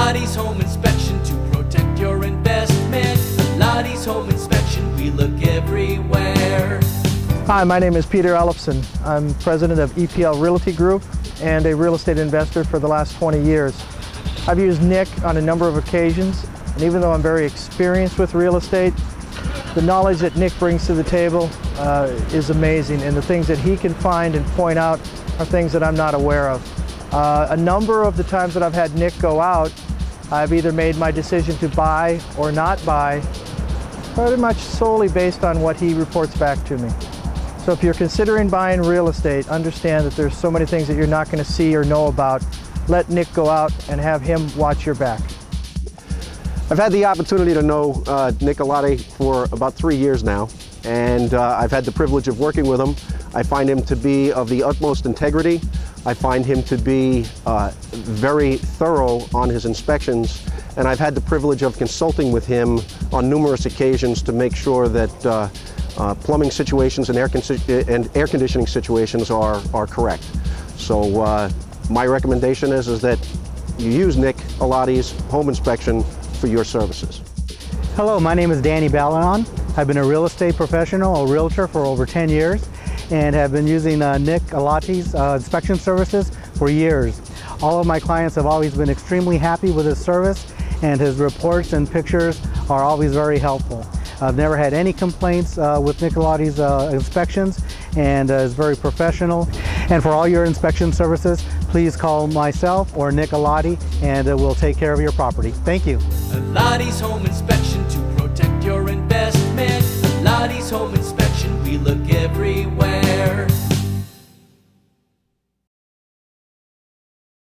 Lottie's Home Inspection to protect your investment. Lottie's Home Inspection, we look everywhere. Hi, my name is Peter Ellefson. I'm president of EPL Realty Group and a real estate investor for the last 20 years. I've used Nick on a number of occasions, and even though I'm very experienced with real estate, the knowledge that Nick brings to the table is amazing, and the things that he can find and point out are things that I'm not aware of. A number of the times that I've had Nick go out, I've either made my decision to buy or not buy, pretty much solely based on what he reports back to me. So if you're considering buying real estate, understand that there's so many things that you're not going to see or know about. Let Nick go out and have him watch your back. I've had the opportunity to know Nick Alati for about 3 years now, and I've had the privilege of working with him. I find him to be of the utmost integrity. I find him to be very thorough on his inspections, and I've had the privilege of consulting with him on numerous occasions to make sure that plumbing situations and air conditioning situations are correct. So my recommendation is that you use Nick Alati's home inspection for your services. Hello, my name is Danny Balanon. I've been a real estate professional, a realtor for over 10 years, and have been using Nick Alati's inspection services for years. All of my clients have always been extremely happy with his service, and his reports and pictures are always very helpful. I've never had any complaints with Nick Alati's inspections, and is very professional. And for all your inspection services, please call myself or Nick Alati, and we'll take care of your property. Thank you. Lottie's Home Inspection to protect your investment. Lottie's Home Inspection, we look everywhere.